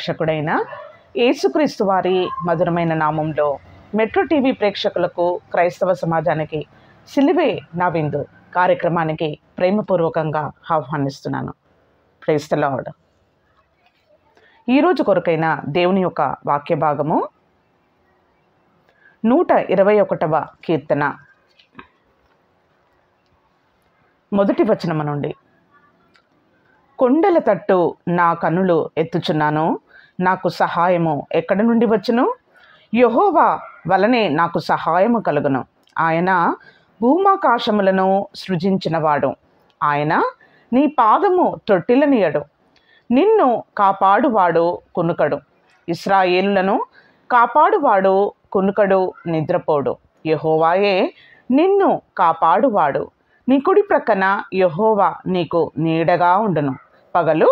రక్షకుడైన యేసుక్రీస్తు వారి మధురమైన నామంలో మెట్రో టీవీ ప్రేక్షకులకు, క్రైస్తవ సమాజానికి సిలువే నా విందు కార్యక్రమానికి ప్రేమపూర్వకంగా ఆహ్వానిస్తున్నాను. Praise the lord. ఈరోజు కొరకైన దేవుని యొక్క వాక్య భాగము 121వ కీర్తన మొదటి వచనము నుండి. కొండల తట్టు నా కన్నులు ఎత్తుచున్నాను, నాకు సహాయము ఎక్కడి నుండి వచ్చును? యెహోవా వలనే నాకు సహాయము కలుగును. ఆయన భూమాకాశములను సృజించినవాడు. ఆయన నీ పాదము తొట్టిల్లనియడు. నిన్ను కాపాడువాడు కునుకడు. ఇశ్రాయేలులను కాపాడువాడు కునుకడు, నిద్రపోడు. యెహోవాయే నిన్ను కాపాడువాడు. నీ కుడి ప్రక్కన యెహోవా నీకు నీడగా ఉండును. పగలు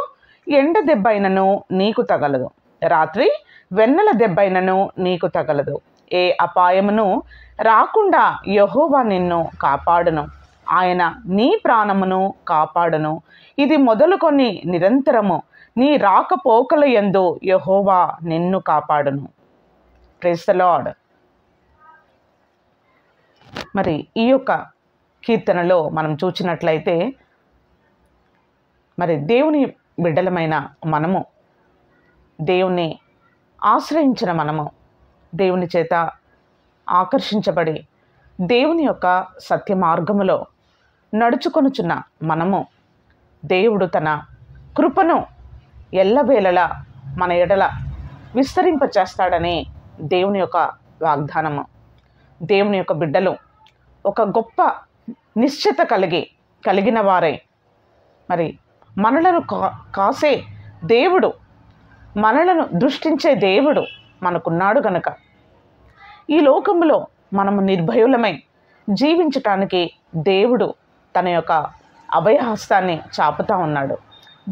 ఎండ దెబ్బైనను నీకు తగలదు, రాత్రి వెన్నెల దెబ్బైనను నీకు తగలదు. ఏ అపాయమును రాకుండా యెహోవా నిన్ను కాపాడును. ఆయన నీ ప్రాణమును కాపాడును. ఇది మొదలుకొని నిరంతరము నీ రాకపోకల యందు యెహోవా నిన్ను కాపాడును. Praise the lord. మరి ఈ యొక్క కీర్తనలో మనం చూసినట్లయితే, మరి దేవుని బిడ్డలమైన మనము, దేవుని ఆశ్రయించిన మనము, దేవుని చేత ఆకర్షించబడి దేవుని యొక్క సత్య మార్గములో నడుచుకొనుచున్న మనము, దేవుడు తన కృపను ఎల్లవేళలా మన ఎడల విస్తరింపచేస్తాడని దేవుని యొక్క వాగ్దానము. దేవుని యొక్క బిడ్డలు ఒక గొప్ప నిశ్చిత కలిగిన వారై, మరి మనలను కాసే దేవుడు, మనలను దృష్టించే దేవుడు మనకున్నాడు గనుక ఈ లోకములో మనము నిర్భయులమై జీవించటానికి దేవుడు తన యొక్క అభయహస్తాన్ని చాపుతా ఉన్నాడు.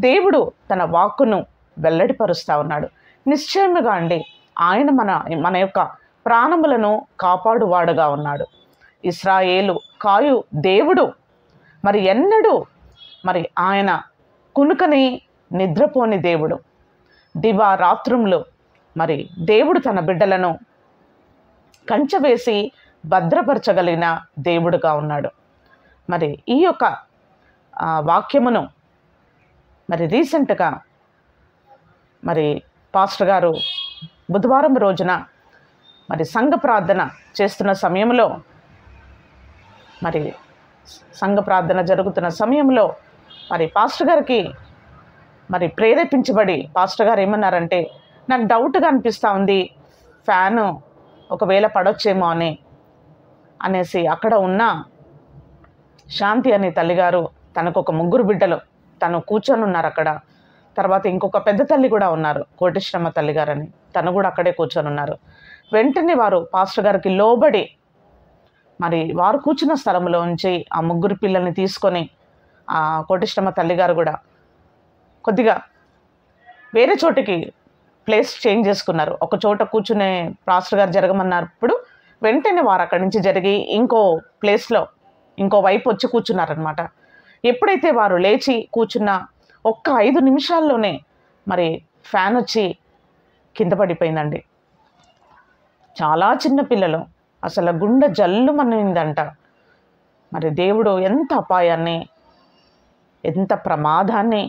దేవుడు తన వాక్కును వెల్లడిపరుస్తూ ఉన్నాడు. నిశ్చయముగా అండి, ఆయన మన యొక్క ప్రాణములను కాపాడువాడుగా ఉన్నాడు. ఇశ్రాయేలు కాయు దేవుడు, మరి ఎన్నడూ మరి ఆయన కునుకని నిద్రపోని దేవుడు. దివారాత్రములు మరి దేవుడు తన బిడ్డలను కంచెవేసి భద్రపరచగలిగిన దేవుడుగా ఉన్నాడు. మరి ఈ యొక్క వాక్యమును మరి రీసెంట్గా మరి పాస్టర్ గారు బుధవారం రోజున మరి సంఘ ప్రార్థన చేస్తున్న సమయంలో, మరి సంఘ ప్రార్థన జరుగుతున్న సమయంలో మరి పాస్టర్ గారికి మరి ప్రేరేపించబడి పాస్టర్ గారు ఏమన్నారంటే, నాకు డౌట్గా అనిపిస్తూ ఉంది, ఫ్యాను ఒకవేళ పడొచ్చేమో అనేసి అక్కడ ఉన్న శాంతి అనే తల్లిగారు, తనకు ఒక 3 బిడ్డలు, తను కూర్చొని ఉన్నారు అక్కడ. తర్వాత ఇంకొక పెద్ద తల్లి కూడా ఉన్నారు, కోటేశ్వరమ్మ తల్లిగారని, తను కూడా అక్కడే కూర్చొని ఉన్నారు. వెంటనే వారు పాస్టర్ గారికి లోబడి మరి వారు కూర్చున్న స్థలంలో ఉంచి ఆ 3 పిల్లల్ని తీసుకొని ఆ కోటేశ్వరమ్మ తల్లిగారు కూడా కొద్దిగా వేరే చోటికి ప్లేస్ చేంజ్ చేసుకున్నారు. ఒక చోట కూర్చునే పాస్టర్ గారు జరగమన్నప్పుడు వెంటనే వారు అక్కడి నుంచి జరిగి ఇంకో ప్లేస్లో ఇంకో వైపు వచ్చి కూర్చున్నారనమాట. ఎప్పుడైతే వారు లేచి కూర్చున్న ఒక్క 5 నిమిషాల్లోనే మరి ఫ్యాన్ వచ్చి కింద పడిపోయిందండి. చాలా చిన్న పిల్లలు, అసలు గుండె జల్లుమనిందంట. మరి దేవుడు ఎంత అపాయాన్ని, ఎంత ప్రమాదాన్ని,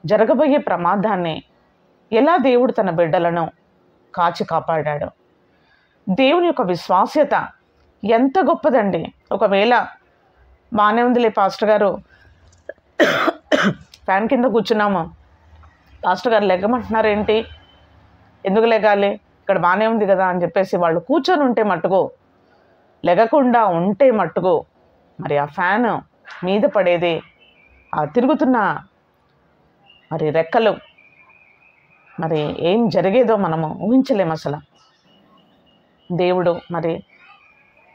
జరగబోయే ప్రమాదాన్ని ఎలా దేవుడు తన బిడ్డలను కాచి కాపాడాడు. దేవుని యొక్క విశ్వాస్యత ఎంత గొప్పదండి. ఒకవేళ బాగానే ఉందిలే పాస్టర్ గారు, ఫ్యాన్ కింద కూర్చున్నాము, పాస్టర్ గారు లెగ్గమంటున్నారేంటి, ఎందుకు లెగాలి, ఇక్కడ బాగానే ఉంది కదా అని చెప్పేసి వాళ్ళు కూర్చొని ఉంటే మట్టుకు, లెగకుండా ఉంటే మట్టుకు మరి ఆ ఫ్యాన్ మీద పడేది, ఆ తిరుగుతున్న మరి రెక్కలు, మరి ఏం జరిగేదో మనము ఊహించలేము అసలు. దేవుడు మరి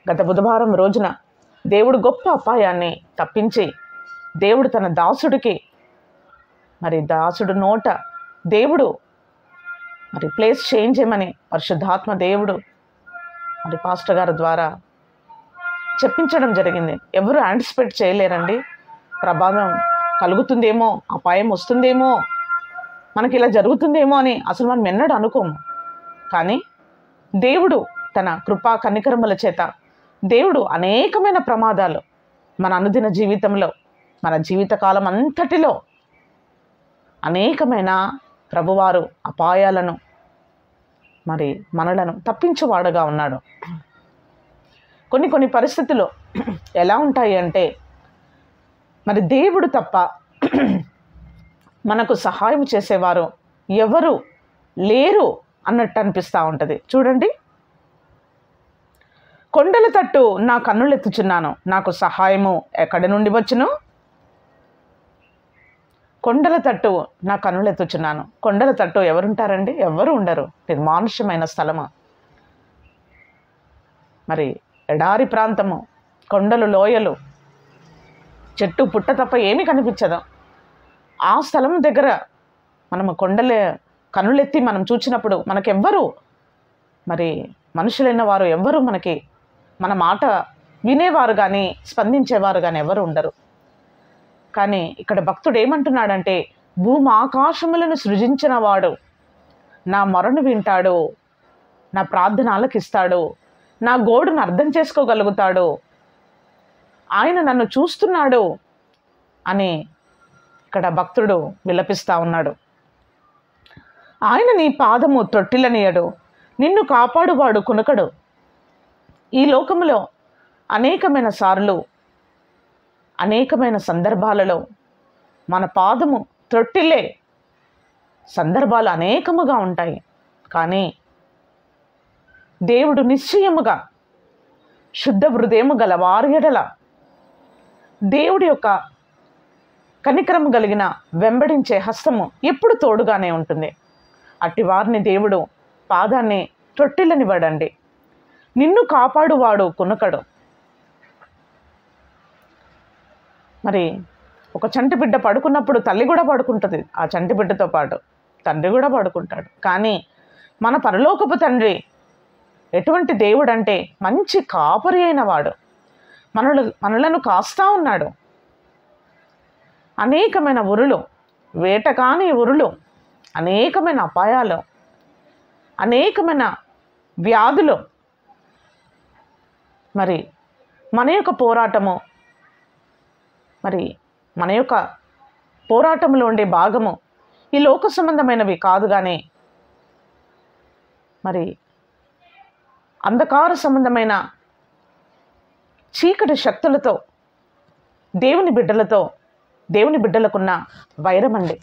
గత బుధవారం రోజున దేవుడు గొప్ప అపాయాన్ని తప్పించి, దేవుడు తన దాసుడికి మరి దాసుడు నోట దేవుడు మరి ప్లేస్ చేంజ్ చేయమని పరిశుద్ధాత్మ దేవుడు మరి పాస్టర్ గారి ద్వారా చెప్పించడం జరిగింది. ఎవరు యాంటిసిపేట్ చేయలేరండి. ప్రమాదం కలుగుతుందేమో, అపాయం వస్తుందేమో మనకి ఇలా జరుగుతుందేమో అని అసలు మనం ఎన్నడూ అనుకోము. కానీ దేవుడు తన కృపా కనికరముల చేత దేవుడు అనేకమైన ప్రమాదాలు మన అనుదిన జీవితంలో, మన జీవితకాలం అంతటిలో అనేకమైన ప్రభువారు అపాయాలను మరి మనలను తప్పించువాడుగా ఉన్నాడు. కొన్ని పరిస్థితులు ఎలా ఉంటాయి అంటే మరి దేవుడు తప్ప మనకు సహాయం చేసేవారు ఎవరు లేరు అన్నట్టు అనిపిస్తూ ఉంటుంది. చూడండి, కొండల తట్టు నా కన్నులెత్తుచున్నాను, నాకు సహాయము ఎక్కడి నుండి వచ్చును? కొండల తట్టు నా కన్నులెత్తుచున్నాను. కొండల తట్టు ఎవరుంటారండి? ఎవరు ఉండరు. నిర్మానుష్యమైన స్థలము, మరి ఎడారి ప్రాంతము, కొండలు, లోయలు, చెట్టు పుట్ట తప్ప ఏమీ కనిపించదు. ఆ స్థలం దగ్గర మనము కన్నులెత్తి మనం చూచినప్పుడు మనకెవ్వరు, మరి మనుషులైన వారు ఎవ్వరూ మనకి మన మాట వినేవారు కానీ స్పందించేవారు కానీ ఎవరు ఉండరు. కానీ ఇక్కడ భక్తుడు ఏమంటున్నాడంటే, భూమి ఆకాశములను సృజించిన వాడు నా మొరను వింటాడు, నా ప్రార్థన ఆలకిస్తాడు, నా గోడును అర్థం చేసుకోగలుగుతాడు, ఆయన నన్ను చూస్తున్నాడు అని ఇక్కడ భక్తుడు విలపిస్తూ ఉన్నాడు. ఆయన నీ పాదము తొట్టిలనియడు, నిన్ను కాపాడువాడు కునకడు. ఈ లోకములో అనేకమైన సార్లు, అనేకమైన సందర్భాలలో మన పాదము త్రొట్టిల్లే సందర్భాలు అనేకముగా ఉంటాయి. కానీ దేవుడు నిశ్చయముగా శుద్ధ హృదయము గల వారి ఎడల దేవుడి యొక్క కనికరము కలిగిన వెంబడించే హస్తము ఎప్పుడు తోడుగానే ఉంటుంది. అట్టి వారిని దేవుడు పాదాన్ని తొట్టిల్లనివ్వడండి. నిన్ను కాపాడువాడు కునకడు. మరి ఒక చంటి బిడ్డ పడుకున్నప్పుడు తల్లి కూడా పడుకుంటుంది, ఆ చంటి బిడ్డతో పాటు తండ్రి కూడా పడుకుంటాడు. కానీ మన పరలోకపు తండ్రి ఎటువంటి దేవుడు అంటే మంచి కాపరి అయిన వాడు, మనలను కాస్తా ఉన్నాడు. అనేకమైన ఉరులు, వేటకాని ఉరులు, అనేకమైన అపాయాలు, అనేకమైన వ్యాధులు, మరి మన యొక్క పోరాటము, మరి మన యొక్క పోరాటంలో ఉండే భాగము ఈ లోక సంబంధమైనవి కాదు, కానీ మరి అంధకార సంబంధమైన చీకటి శక్తులతో దేవుని బిడ్డలకున్న వైరమండి.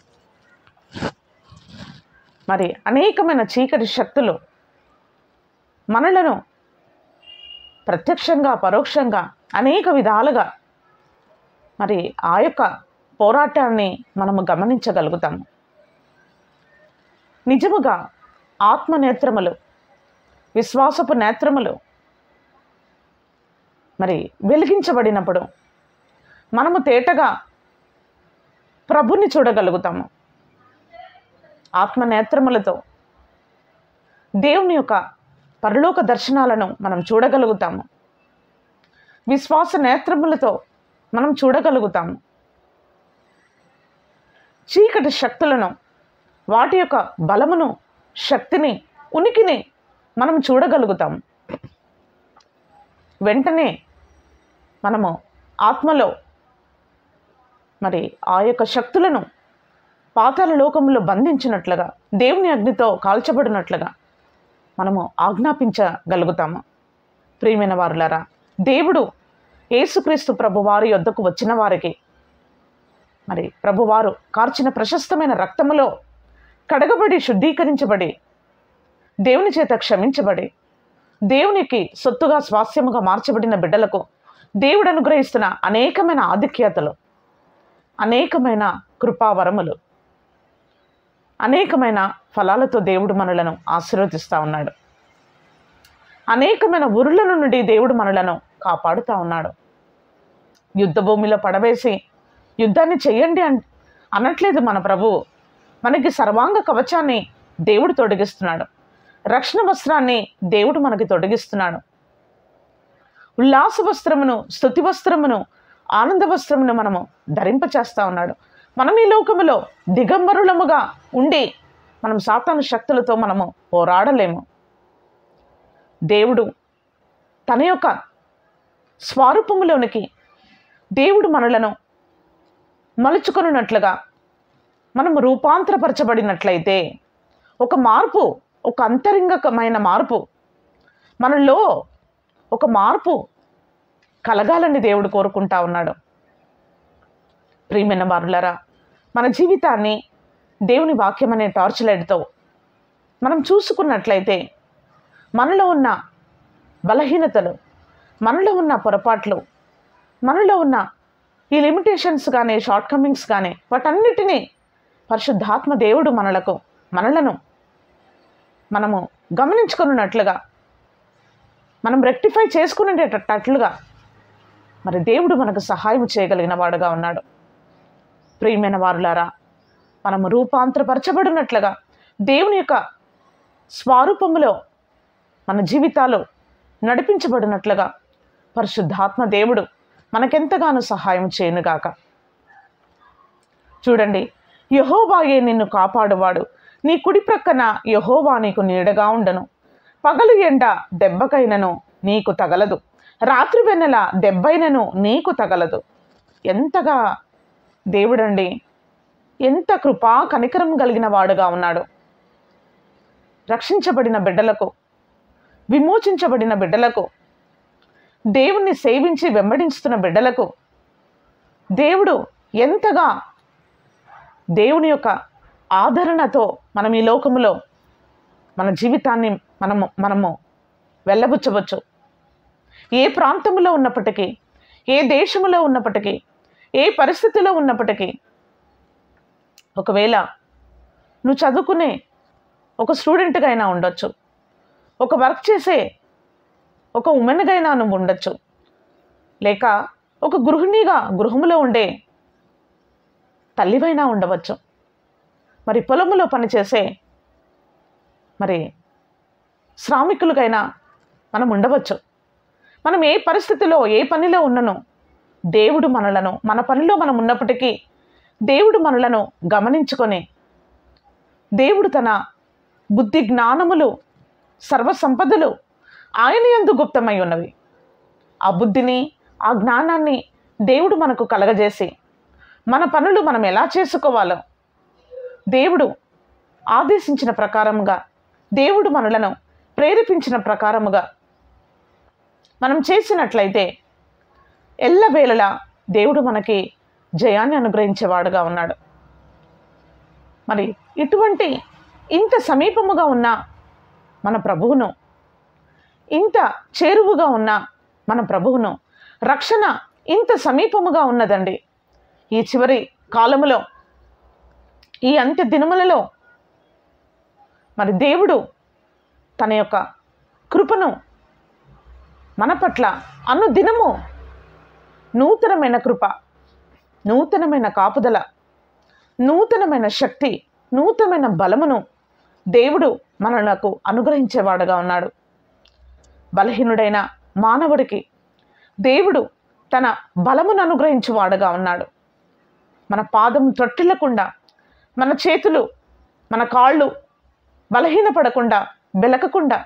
మరి అనేకమైన చీకటి శక్తులు మనలను ప్రత్యక్షంగా పరోక్షంగా అనేక విధాలుగా మరి ఆ యొక్క పోరాటాన్ని మనము గమనించగలుగుతాము. నిజముగా ఆత్మనేత్రములు, విశ్వాసపు నేత్రములు మరి వెలిగించబడినప్పుడు మనము తేటగా ప్రభుని చూడగలుగుతాము. ఆత్మనేత్రములతో దేవుని యొక్క పరలోక దర్శనాలను మనం చూడగలుగుతాము. విశ్వాస నేత్రములతో మనం చూడగలుగుతాము. చీకటి శక్తులను, వాటి యొక్క బలమును, శక్తిని, ఉనికిని మనం చూడగలుగుతాము. వెంటనే మనము ఆత్మలో మరి ఆ యొక్క శక్తులను పాతాళ లోకములో బంధించినట్లుగా, దేవుని అగ్నితో కాల్చబడినట్లుగా మనము ఆజ్ఞాపించగలుగుతాము. ప్రియమైన వారులారా, దేవుడు యేసుక్రీస్తు ప్రభువారి యొద్దకు వచ్చిన వారికి మరి ప్రభువారు కార్చిన ప్రశస్తమైన రక్తములో కడగబడి, శుద్ధీకరించబడి, దేవుని చేత క్షమించబడి, దేవునికి సొత్తుగా స్వాస్యముగా మార్చబడిన బిడ్డలకు దేవుడు అనుగ్రహిస్తున్న అనేకమైన ఆధిక్యతలు, అనేకమైన కృపావరములు, అనేకమైన ఫలాలతో దేవుడు మనలను ఆశీర్వదిస్తూ ఉన్నాడు. అనేకమైన ఉరుల నుండి దేవుడు మనలను కాపాడుతూ ఉన్నాడు. యుద్ధ భూమిలో పడవేసి యుద్ధాన్ని చెయ్యండి అనట్లేదు మన ప్రభువు. మనకి సర్వాంగ కవచాన్ని దేవుడు తొడిగిస్తున్నాడు. రక్షణ వస్త్రాన్ని దేవుడు మనకి తొడిగిస్తున్నాడు. ఉల్లాస వస్త్రమును, స్తుతి వస్త్రమును, ఆనంద వస్త్రమును మనము ధరింపచేస్తూ ఉన్నాడు. మనం ఈ లోకములో దిగంబరులముగా ఉండి మనం సాతాను శక్తులతో మనము పోరాడలేము. దేవుడు తన యొక్క స్వరూపములోనికి దేవుడు మనలను మలుచుకొనున్నట్లుగా మనము రూపాంతరపరచబడినట్లయితే ఒక మార్పు, ఒక అంతరంగికమైన మార్పు, మనలో ఒక మార్పు కలగాలని దేవుడు కోరుకుంటా ఉన్నాడు. ప్రియమైన వారులారా, మన జీవితాన్ని దేవుని వాక్యం అనే టార్చ్ లైట్తో మనం చూసుకున్నట్లయితే మనలో ఉన్న బలహీనతలు, మనలో ఉన్న పొరపాట్లు, మనలో ఉన్న ఈ లిమిటేషన్స్ కానీ, షార్ట్ కమింగ్స్ కానీ, వాటన్నిటినీ పరిశుద్ధాత్మ దేవుడు మనలను మనము గమనించుకున్నట్లుగా, మనం రెక్టిఫై చేసుకునేటట్లుగా మరి దేవుడు మనకు సహాయం చేయగలిగిన వాడుగా ఉన్నాడు. ప్రియమైన వారులారా, మనము రూపాంతరపరచబడినట్లుగా దేవుని యొక్క స్వరూపములో మన జీవితాలు నడిపించబడినట్లుగా పరిశుద్ధాత్మ దేవుడు మనకెంతగానో సహాయం చేయనుగాక. చూడండి, యెహోవాయే నిన్ను కాపాడువాడు, నీ కుడి ప్రక్కన యెహోవా నీకు నీడగా ఉండను. పగలు ఎండ దెబ్బకైనను నీకు తగలదు, రాత్రి వెన్నెల దెబ్బైనను నీకు తగలదు. ఎంతగా దేవుడండి, ఎంత కృపా కనికరం కలిగిన వాడుగా ఉన్నాడు. రక్షించబడిన బిడ్డలకు, విమోచించబడిన బిడ్డలకు, దేవుణ్ణి సేవించి వెంబడిస్తున్న బిడ్డలకు దేవుడు ఎంతగా దేవుని యొక్క ఆదరణతో మనం ఈ లోకములో మన జీవితాన్ని మనము వెళ్ళబుచ్చవచ్చు. ఏ ప్రాంతంలో ఉన్నప్పటికీ, ఏ దేశంలో ఉన్నప్పటికీ, ఏ పరిస్థితిలో ఉన్నప్పటికీ, ఒకవేళ నువ్వు చదువుకునే ఒక స్టూడెంట్గా అయినా ఉండొచ్చు, ఒక వర్క్ చేసే ఒక ఉమెన్గా అయినా నువ్వు ఉండొచ్చు, లేక ఒక గృహిణిగా గృహములో ఉండే తల్లివైనా ఉండవచ్చు, మరి పొలములో పనిచేసే మరి శ్రామికులకైనా మనం ఉండవచ్చు. మనం ఏ పరిస్థితిలో, ఏ పనిలో ఉన్నను దేవుడు మనలను, మన పనిలో మనం ఉన్నప్పటికీ దేవుడు మనలను గమనించుకొని, దేవుడు తన బుద్ధి జ్ఞానములు సర్వసంపదలు ఆయన యందు గుప్తమై ఉన్నవి. ఆ బుద్ధిని, ఆ జ్ఞానాన్ని దేవుడు మనకు కలగజేసి మన పనులు మనం ఎలా చేసుకోవాలో దేవుడు ఆదేశించిన ప్రకారముగా, దేవుడు మనలను ప్రేరేపించిన ప్రకారముగా మనం చేసినట్లయితే ఎల్లవేళలా దేవుడు మనకి జయాన్ని అనుగ్రహించేవాడుగా ఉన్నాడు. మరి ఇటువంటి ఇంత సమీపముగా ఉన్న మన ప్రభువును, ఇంత చేరువుగా ఉన్న మన ప్రభువును, రక్షణ ఇంత సమీపముగా ఉన్నదండి. ఈ చివరి కాలములో, ఈ అంత్య దినములలో మరి దేవుడు తన యొక్క కృపను మన పట్ల అనుదినము నూతనమైన కృప, నూతనమైన కాపుదల, నూతనమైన శక్తి, నూతనమైన బలమును దేవుడు మనకు అనుగ్రహించేవాడుగా ఉన్నాడు. బలహీనుడైన మానవుడికి దేవుడు తన బలమును అనుగ్రహించేవాడుగా ఉన్నాడు. మన పాదం త్రొట్టిల్లకుండా, మన చేతులు, మన కాళ్ళు బలహీనపడకుండా, బెలకకుండా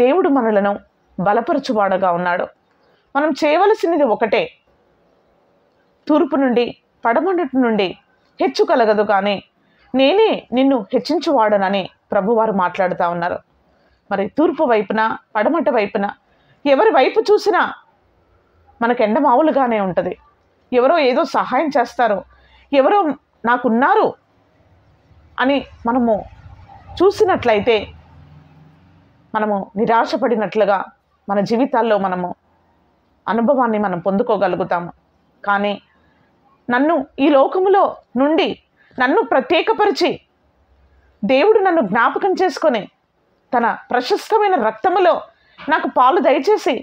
దేవుడు మనలను బలపరచువాడుగా ఉన్నాడు. మనం చేయవలసినది ఒకటే, తూర్పు నుండి పడమటి నుండి హెచ్చు కలగదు కానీ నేనే నిన్ను హెచ్చించువాడనని ప్రభువారు మాట్లాడుతూ ఉన్నారు. మరి తూర్పు వైపున, పడమటి వైపున ఎవరి వైపు చూసినా మనకు ఎండమావులుగానే ఉంటుంది. ఎవరో ఏదో సహాయం చేస్తారు, ఎవరో నాకున్నారు అని మనము చూసినట్లయితే మనము నిరాశపడినట్లుగా మన జీవితాల్లో మనము అనుభవాన్ని మనం పొందుకోగలుగుతాము. కానీ నన్ను ఈ లోకములో నుండి నన్ను ప్రత్యేకపరిచి దేవుడు నన్ను జ్ఞాపకం చేసుకొని తన ప్రశస్తమైన రక్తములో నాకు పాలు దయచేసి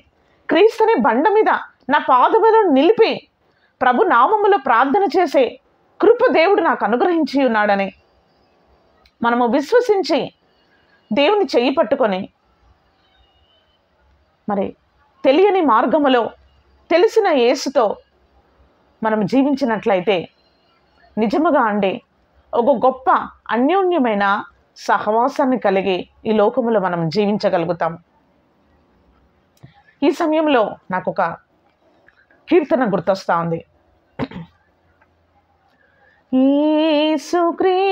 క్రీస్తుని బండ మీద నా పాదములను నిలిపి ప్రభు నామములో ప్రార్థన చేసే కృప దేవుడు నాకు అనుగ్రహించి ఉన్నాడని మనము విశ్వసించి దేవుని చెయ్యి పట్టుకొని మరి తెలియని మార్గములో తెలిసిన యేసుతో మనం జీవించినట్లయితే నిజముగా అండి ఒక గొప్ప అన్యోన్యమైన సహవాసాన్ని కలిగి ఈ లోకములో మనం జీవించగలుగుతాం. ఈ సమయంలో నాకు ఒక కీర్తన గుర్తొస్తా ఉంది. యేసుక్రీస్తు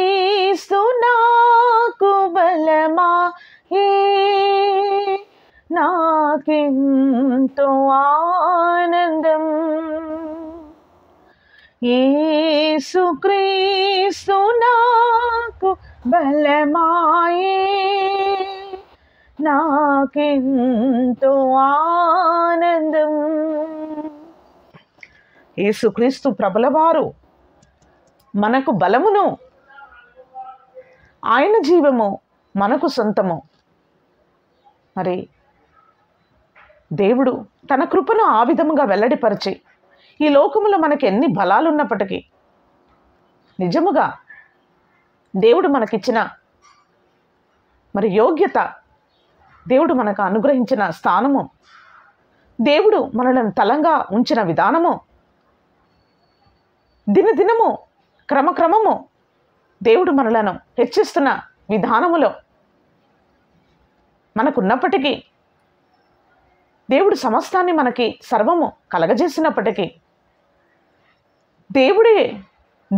నాకు బలమాయే, నాకెంతో ఆనందం. యేసుక్రీస్తు నాకు బలమాయే, నాకెంతో ఆనందం. యేసుక్రీస్తు ప్రభులవారు మనకు బలమును, ఆయన జీవము మనకు సొంతము. మరి దేవుడు తన కృపను ఆ విధముగా వెల్లడిపరిచి ఈ లోకములో మనకి ఎన్ని బలాలున్నప్పటికీ నిజముగా దేవుడు మనకిచ్చిన మరి యోగ్యత, దేవుడు మనకు అనుగ్రహించిన స్థానము, దేవుడు మనలను తలంగా ఉంచిన విధానము, దినదినము క్రమక్రమము దేవుడు మనలను హెచ్చిస్తున్న విధానములో మనకున్నప్పటికీ, దేవుడు సమస్తాన్ని మనకి సర్వము కలగజేసినప్పటికీ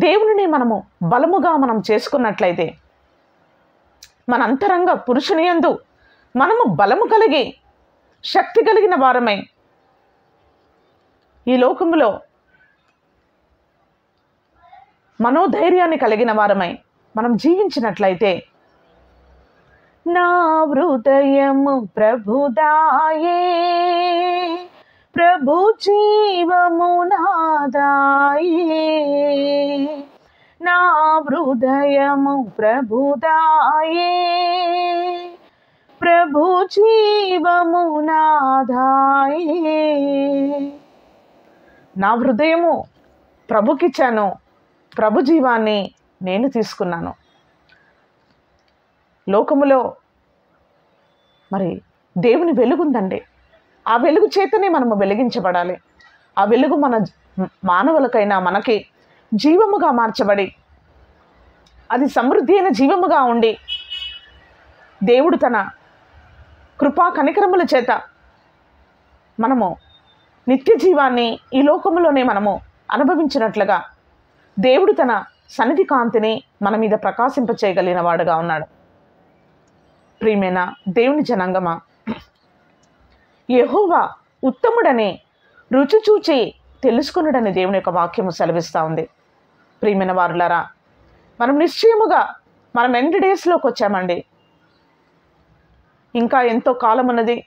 దేవుడిని మనము బలముగా మనం చేసుకున్నట్లయితే మన అంతరంగ పురుషుని యందు మనము బలము కలిగి శక్తి కలిగిన వారమై ఈ లోకములో మనోధైర్యాన్ని కలిగిన వారమై మనం జీవించినట్లయితే నా హృదయము ప్రభుదాయే, ప్రభు జీవము నాదాయే. నా హృదయము ప్రభుదాయే, ప్రభు జీవము నాదాయే. నా హృదయము ప్రభుకిచ్చాను, ప్రభు జీవాన్ని నేను తీసుకున్నాను. లోకములో మరి దేవుని వెలుగుందండి. ఆ వెలుగు చేతనే మనము వెలిగించబడాలి. ఆ వెలుగు మన మానవులకైనా మనకి జీవముగా మార్చబడి అది సమృద్ధి అయిన జీవముగా ఉండి దేవుడు తన కృపా కనికరముల చేత మనము నిత్య జీవాన్ని ఈ లోకములోనే మనము అనుభవించినట్లుగా దేవుడు తన సన్నిధి కాంతిని మన మీద ప్రకాశింపచేయగలిగిన వాడుగా ఉన్నాడు. ప్రియమైన దేవుని జనాంగమా, యెహోవా ఉత్తముడని రుచి చూచి తెలుసుకున్నాడని దేవుని యొక్క వాక్యము సెలవిస్తూ ఉంది. ప్రియమైన వారులారా, మనం నిశ్చయముగా మనం ఎండ్ డేస్లోకి వచ్చామండి. ఇంకా ఎంతో కాలం ఉన్నది,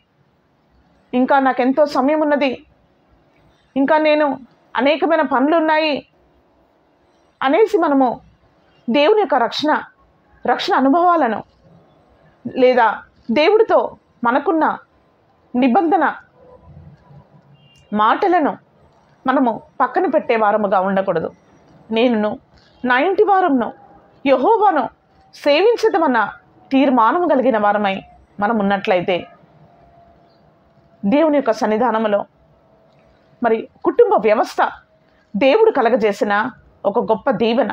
ఇంకా నాకెంతో సమయం ఉన్నది, ఇంకా నేను అనేకమైన పనులు ఉన్నాయి అనేసి మనము దేవుని యొక్క రక్షణ అనుభవాలను లేదా దేవుడితో మనకున్న నిబంధన మాటలను మనము పక్కన పెట్టే వారముగా ఉండకూడదు. నేను నా ఇంటి వారమును యెహోవాను సేవించదమన్న తీర్మానము కలిగిన వారమై మనం ఉన్నట్లయితే దేవుని యొక్క సన్నిధానములో మరి కుటుంబ వ్యవస్థ దేవుడు కలగజేసిన ఒక గొప్ప దీవెన,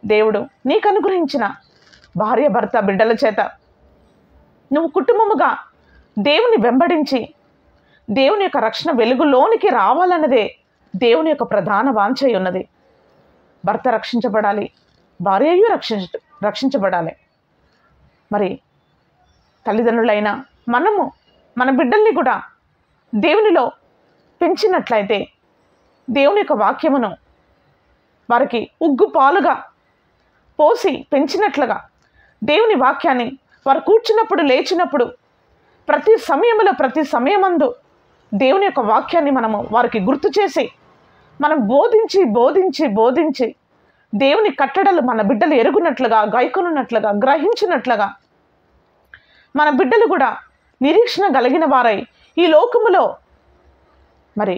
దేవుడు నీకు అనుగ్రహించిన భార్య భర్త బిడ్డల చేత నువ్వు కుటుంబముగా దేవుని వెంబడించి దేవుని యొక్క రక్షణ వెలుగులోనికి రావాలన్నదే దేవుని యొక్క ప్రధాన వాంఛ ఉన్నది. భర్త రక్షించబడాలి, భార్యయు రక్షించబడాలి. మరి తల్లిదండ్రులైన మనము మన బిడ్డల్ని కూడా దేవునిలో పెంచినట్లయితే దేవుని యొక్క వాక్యమును వారికి ఉగ్గు పాలుగా పోసి పెంచినట్లుగా దేవుని వాక్యాన్ని వారు కూర్చున్నప్పుడు లేచినప్పుడు ప్రతి సమయమందు దేవుని యొక్క వాక్యాన్ని మనము వారికి గుర్తు చేసి మనం బోధించి దేవుని కట్టడలు మన బిడ్డలు ఎరుగునట్లుగా, గైకొనున్నట్లుగా, గ్రహించినట్లుగా మన బిడ్డలు కూడా నిరీక్షణ కలిగిన వారై ఈ లోకములో మరి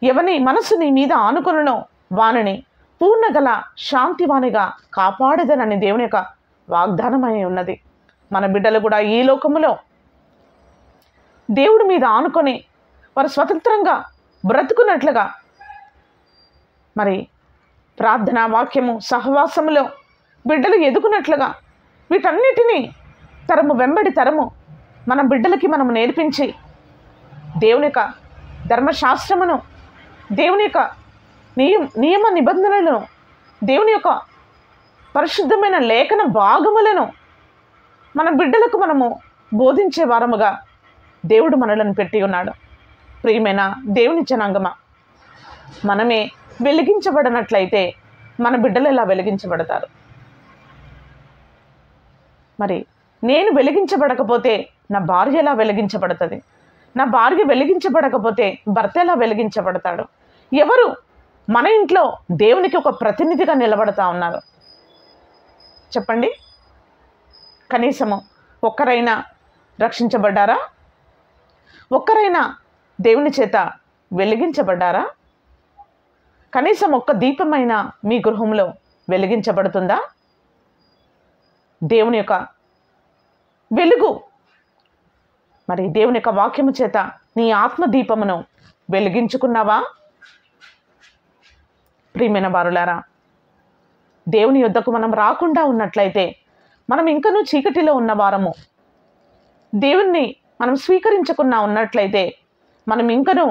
ఎవని మనసు నీ మీద ఆనుకొనునో వానిని పూర్ణగల శాంతివానిగా కాపాడదనని దేవుని యొక్క వాగ్దానమై ఉన్నది. మన బిడ్డలు కూడా ఈ లోకములో దేవుడి మీద ఆనుకొని వారు స్వతంత్రంగా బ్రతుకున్నట్లుగా మరి ప్రార్థన, వాక్యము, సహవాసములో బిడ్డలు ఎదుగునట్లుగా వీటన్నిటినీ తరము వెంబడి తరము మన బిడ్డలకి మనం నేర్పించి దేవుని యొక్క ధర్మశాస్త్రమును, దేవుని యొక్క నియమ నిబంధనలను, దేవుని యొక్క పరిశుద్ధమైన లేఖన భాగములను మన బిడ్డలకు మనము బోధించే వారముగా దేవుడు మనలను పెట్టి ఉన్నాడు. ప్రియమైన దేవుని జనాంగమా, మనమే వెలిగించబడినట్లయితే మన బిడ్డలు ఎలా వెలిగించబడతారు? మరి నేను వెలిగించబడకపోతే నా భార్య ఎలా వెలిగించబడుతుంది? నా భార్య వెలిగించబడకపోతే భర్త ఎలా వెలిగించబడతాడు? ఎవరు మన ఇంట్లో దేవునికి ఒక ప్రతినిధిగా నిలబడతా ఉన్నారు చెప్పండి? కనీసము ఒక్కరైనా రక్షించబడ్డారా? ఒక్కరైనా దేవుని చేత వెలిగించబడ్డారా? కనీసం ఒక్క దీపమైనా మీ గృహంలో వెలిగించబడుతుందా? దేవుని యొక్క వెలుగు, మరి దేవుని యొక్క వాక్యము చేత నీ ఆత్మదీపమును వెలిగించుకున్నావా? ప్రియమైన వారులారా, దేవుని యొద్దకు మనం రాకుండా ఉన్నట్లయితే మనం ఇంకనూ చీకటిలో ఉన్న వారము. దేవుణ్ణి మనం స్వీకరించకుండా ఉన్నట్లయితే మనం ఇంకనూ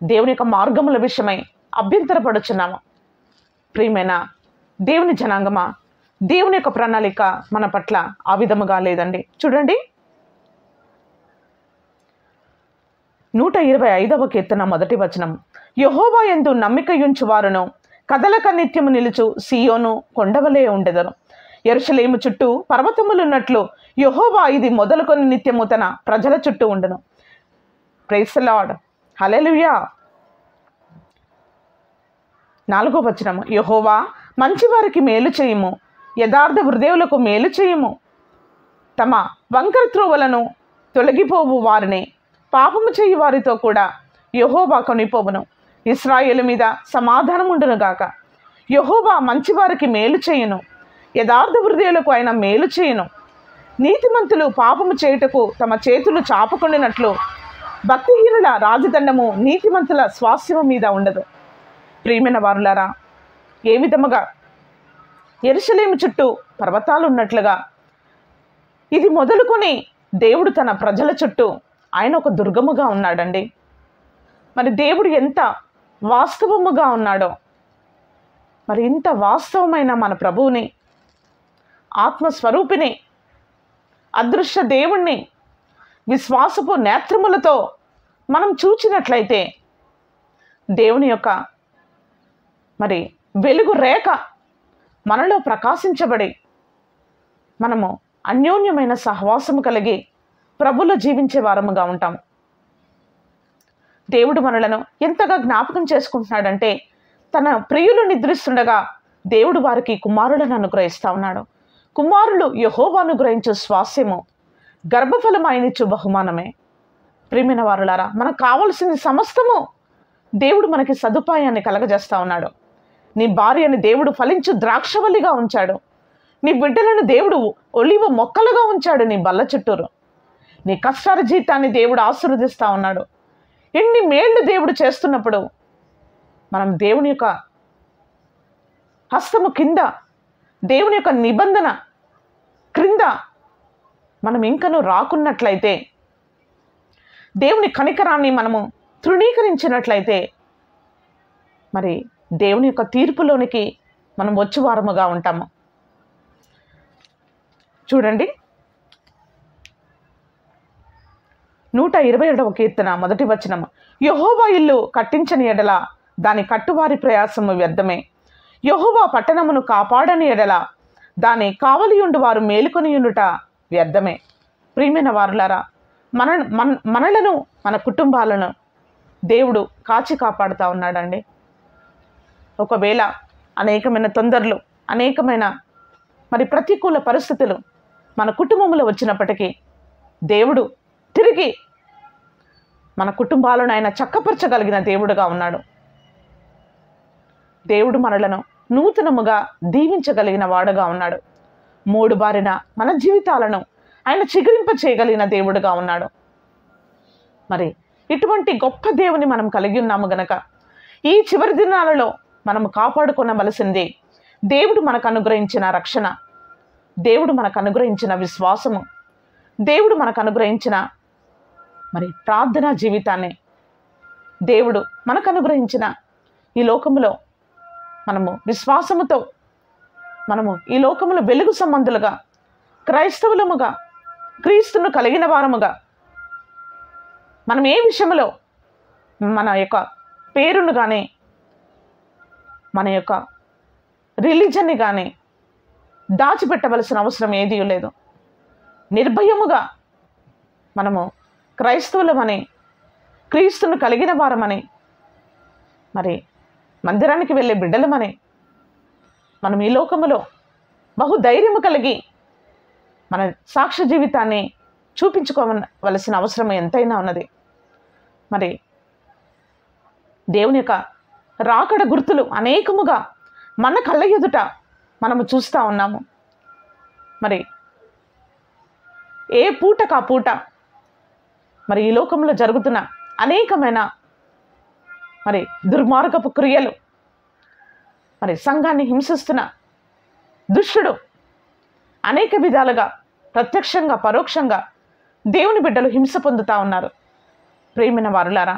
దేవుని యొక్క మార్గముల విషయమై అభ్యంతరపడుచున్నాము. ప్రియమైన దేవుని జనాంగమా, దేవుని యొక్క ప్రణాళిక మన పట్ల ఆ విధముగా లేదండి. చూడండి, 125వ కీర్తన 1వ వచనం, యెహోవా యందు నమ్మికయుంచు వారును కదలక నిత్యము నిలుచు సీయోను కొండవలే ఉండెదరు. యెరూషలేము చుట్టూ పర్వతములున్నట్లు యెహోవా ఇది మొదలుకొని నిత్యము తన ప్రజల చుట్టూ ఉండును. ప్రైజ్ ది లార్డ్, హల్లెలూయా. 4వ వచనం, యెహోవా మంచివారికి మేలు చేయుము, యథార్థ హృదయులకు మేలు చేయుము. తమ వంకర త్రోవలను తొలగిపోవు వారిని పాపము చేయు వారితో కూడా యెహోవా కొనిపోవును. ఇశ్రాయేలు మీద సమాధానం ఉండును గాక. యెహోవా మంచివారికి మేలు చేయును, యథార్థ హృదయులకు ఆయన మేలు చేయును. నీతిమంతులు పాపము చేయుటకు తమ చేతులు చాపుకొనినట్లు భక్తిహీనుల రాజదండము నీతిమంతుల స్వాస్థ్యము మీద ఉండదు. ప్రియమైన వారులారా, ఏ విధముగా యెరూషలేము చుట్టూ పర్వతాలు ఉన్నట్లుగా ఇది మొదలుకొని దేవుడు తన ప్రజల చుట్టూ ఆయన ఒక దుర్గముగా ఉన్నాడండి. మరి దేవుడు ఎంత వాస్తవముగా ఉన్నాడో, మరి ఇంత వాస్తవమైన మన ప్రభువుని, ఆత్మస్వరూపిని, అదృశ్య దేవుణ్ణి విశ్వాసపు నేత్రములతో మనం చూచినట్లయితే దేవుని యొక్క మరి వెలుగు రేఖ మనలో ప్రకాశించబడి మనము అన్యోన్యమైన సహవాసము కలిగి ప్రభులో జీవించే వారముగా ఉంటాము. దేవుడు మనలను ఎంతగా జ్ఞాపకం చేసుకుంటున్నాడంటే, తన ప్రియులు నిద్రిస్తుండగా దేవుడు వారికి కుమారులను అనుగ్రహిస్తూ ఉన్నాడు. కుమారులు యెహోవా అనుగ్రహించు స్వాస్యము, గర్భఫలం ఆయనిచ్చు బహుమానమే. ప్రియమైన వారులారా, మనకు కావలసింది సమస్తము దేవుడు మనకి సదుపాయాన్ని కలగజేస్తూ ఉన్నాడు. నీ భార్యని దేవుడు ఫలించు ద్రాక్షవల్లిగా ఉంచాడు. నీ బిడ్డలను దేవుడు ఒలివ మొక్కలుగా ఉంచాడు నీ బల్ల చుట్టూరు. నీ కష్టాల జీతాన్ని దేవుడు ఆశీర్వదిస్తూ ఉన్నాడు. ఎన్ని మేళ్ళు దేవుడు చేస్తున్నప్పుడు మనం దేవుని యొక్క హస్తము కింద, దేవుని యొక్క నిబంధన క్రింద మనం ఇంకనూ రాకున్నట్లయితే, దేవుని కనికరాన్ని మనము తృణీకరించినట్లయితే, మరి దేవుని యొక్క తీర్పులోనికి మనం వచ్చువారముగా ఉంటాము. చూడండి, 127వ కీర్తన 1వ వచనం, యెహోవా ఇల్లు కట్టించని ఎడల దాని కట్టువారి ప్రయాసము వ్యర్థమే. యెహోవా పట్టణమును కాపాడని ఎడల దాని కావలియుండు వారు మేలుకొనియుండుట వ్యర్థమే. ప్రియమైన వారులారా, మనలను మన కుటుంబాలను దేవుడు కాచి కాపాడుతూ ఉన్నాడండి. ఒకవేళ అనేకమైన తొందరలు, అనేకమైన మరి ప్రతికూల పరిస్థితులు మన కుటుంబంలో వచ్చినప్పటికీ దేవుడు తిరిగి మన కుటుంబాలను ఆయన చక్కపరచగలిగిన దేవుడుగా ఉన్నాడు. దేవుడు మనలను నూతనముగా దీవించగలిగిన వాడుగా ఉన్నాడు. మూడు బారిన మన జీవితాలను ఆయన చిగురింప చేయగలిగిన దేవుడుగా ఉన్నాడు. మరి ఇటువంటి గొప్ప దేవుని మనం కలిగి ఉన్నాము గనక ఈ చివరి దినాలలో మనము కాపాడుకొనవలసింది దేవుడు మనకు అనుగ్రహించిన రక్షణ, దేవుడు మనకు అనుగ్రహించిన విశ్వాసము, దేవుడు మనకు అనుగ్రహించిన మరి ప్రార్థనా జీవితాన్ని, దేవుడు మనకు అనుగ్రహించిన ఈ లోకములో మనము విశ్వాసముతో మనము ఈ లోకములో వెలుగు సంబంధులుగా, క్రైస్తవులముగా, క్రీస్తును కలిగిన వారముగా మనం ఏ విషయంలో మన యొక్క పేరును కానీ మన యొక్క రిలీజన్ని కానీ దాచిపెట్టవలసిన అవసరం ఏదీ లేదు. నిర్భయముగా మనము క్రైస్తవులమని, క్రీస్తును కలిగిన వారమని, మరి మందిరానికి వెళ్ళే బిడ్డలమని మనం ఈ లోకములో బహుధైర్యము కలిగి మన సాక్ష్య జీవితాన్ని చూపించుకోవలసిన అవసరం ఎంతైనా ఉన్నది. మరి దేవుని యొక్క రాకడ గుర్తులు అనేకముగా మన కళ్ళ ఎదుట మనము చూస్తూ ఉన్నాము. మరి ఏ పూటకా పూట మరి ఈ లోకంలో జరుగుతున్న అనేకమైన మరి దుర్మార్గపు క్రియలు, మరి సంఘాన్ని హింసిస్తున్న దుష్టుడు అనేక విధాలుగా ప్రత్యక్షంగా పరోక్షంగా దేవుని బిడ్డలు హింస పొందుతూ ఉన్నారు. ప్రియమైన వారులారా,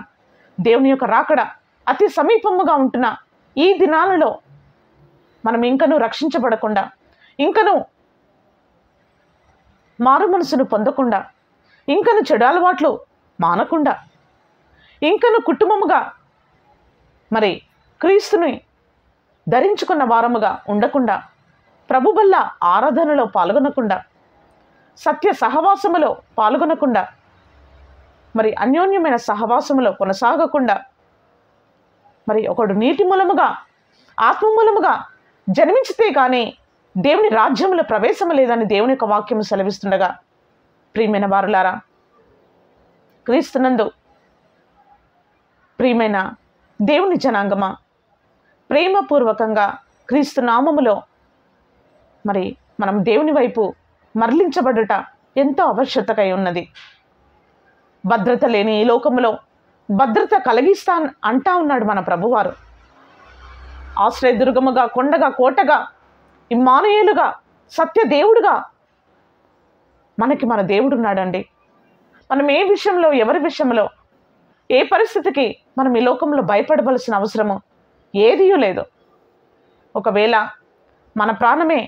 దేవుని యొక్క రాకడ అతి సమీపముగా ఉంటున్న ఈ దినాలలో మనం ఇంకనూ రక్షించబడకుండా, ఇంకనూ మారు మనసును పొందకుండా, ఇంకను చెడు అలవాట్లు మానకుండా, ఇంకను కుటుంబముగా మరి క్రీస్తుని ధరించుకున్న వారముగా ఉండకుండా, ప్రభు వల్ల ఆరాధనలో పాల్గొనకుండా, సత్య సహవాసములో పాల్గొనకుండా, మరి అన్యోన్యమైన సహవాసములో కొనసాగకుండా, మరి ఒకడు నీటి మూలముగా ఆత్మ మూలముగా జన్మించితే కానీ దేవుని రాజ్యంలో ప్రవేశం లేదని దేవుని యొక్క వాక్యము సెలవిస్తుండగా, ప్రియమైన వారులారా, క్రీస్తునందు ప్రియమైన దేవుని జనాంగమా, ప్రేమపూర్వకంగా క్రీస్తు నామములో మరి మనం దేవుని వైపు మరలించబడుట ఎంతో ఆవశ్యకత ఉన్నది. భద్రత లేని ఈ లోకములో భద్రత కలిగిస్తా అంటా ఉన్నాడు మన ప్రభువారు. ఆశ్రయదుర్గముగా, కొండగా, కోటగా, ఇమ్మానుయేలుగా, సత్య దేవుడుగా మనకి మన దేవుడు ఉన్నాడండి. మనం ఏ విషయంలో, ఎవరి విషయంలో, ఏ పరిస్థితికి మనం ఈ లోకంలో భయపడవలసిన అవసరము ఏదీ లేదు. ఒకవేళ మన ప్రాణమే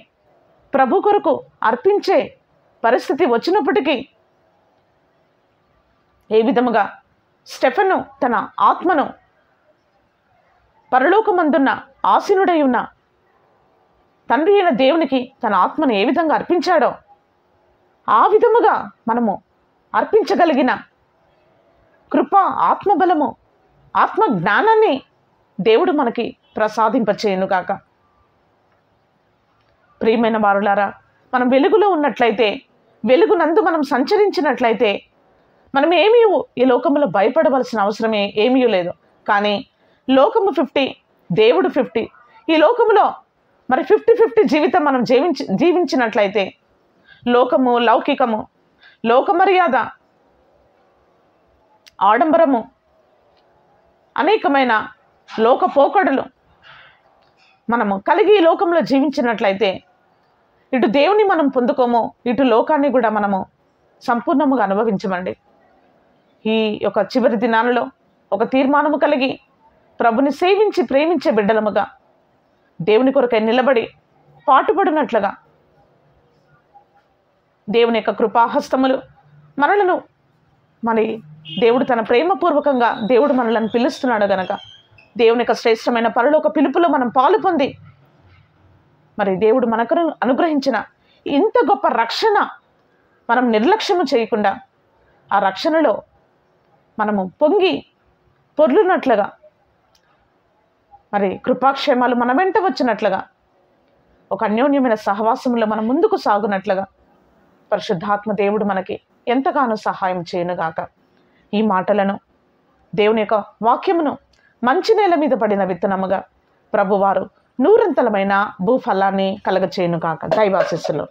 ప్రభు కొరకు అర్పించే పరిస్థితి వచ్చినప్పటికీ, ఏ విధముగా స్టెఫెను తన ఆత్మను పరలోకమందున్న ఆసీనుడై ఉన్న తండ్రి అయిన దేవునికి తన ఆత్మను ఏ విధంగా అర్పించాడో ఆ విధముగా మనము అర్పించగలిగిన కృప, ఆత్మబలము, ఆత్మ జ్ఞానాన్ని దేవుడు మనకి ప్రసాదింపచేయునుగాక. ప్రియమైన వారులారా, మనం వెలుగులో ఉన్నట్లయితే, వెలుగునందు మనం సంచరించినట్లయితే మనం ఏమీ ఈ లోకంలో భయపడవలసిన అవసరం ఏమీ లేదు. కానీ లోకము 50, దేవుడు 50. ఈ లోకములో మరి 50-50 జీవితం మనం జీవించినట్లయితే లోకము, లౌకికము, లోక మర్యాద, ఆడంబరము, అనేకమైన లోక పోకడులు మనము కలిగి ఈ లోకంలో జీవించినట్లయితే ఇటు దేవుని మనం పొందుకోము, ఇటు లోకాన్ని కూడా మనము సంపూర్ణముగా అనుభవించమండి. ఈ యొక్క చివరి దినాలలో ఒక తీర్మానము కలిగి ప్రభుని సేవించి ప్రేమించే బిడ్డలముగా దేవుని కొరకై నిలబడి పాటుపడినట్లుగా దేవుని యొక్క కృపాహస్తములు మనలను మరి దేవుడు తన ప్రేమపూర్వకంగా దేవుడు మనలను పిలుస్తున్నాడు గనక దేవుని యొక్క శ్రేష్టమైన పరలోక పిలుపులో మనం పాలు పొంది మరి దేవుడు మనకు అనుగ్రహించిన ఇంత గొప్ప రక్షణ మనం నిర్లక్ష్యము చేయకుండా ఆ రక్షణలో మనము పొంగి పొర్లునట్లుగా, మరి కృపాక్షేమాలు మన వెంట వచ్చినట్లుగా, ఒక అన్యోన్యమైన సహవాసంలో మనం ముందుకు సాగునట్లుగా పరిశుద్ధాత్మ దేవుడు మనకి ఎంతగానో సహాయం చేయనుగాక. ఈ మాటలను దేవుని యొక్క వాక్యమును మంచి నేల మీద పడిన విత్తనముగా ప్రభువారు నూరంతలమైన భూఫలాన్ని కలగచేయునుగాక. దైవాశీస్సులు.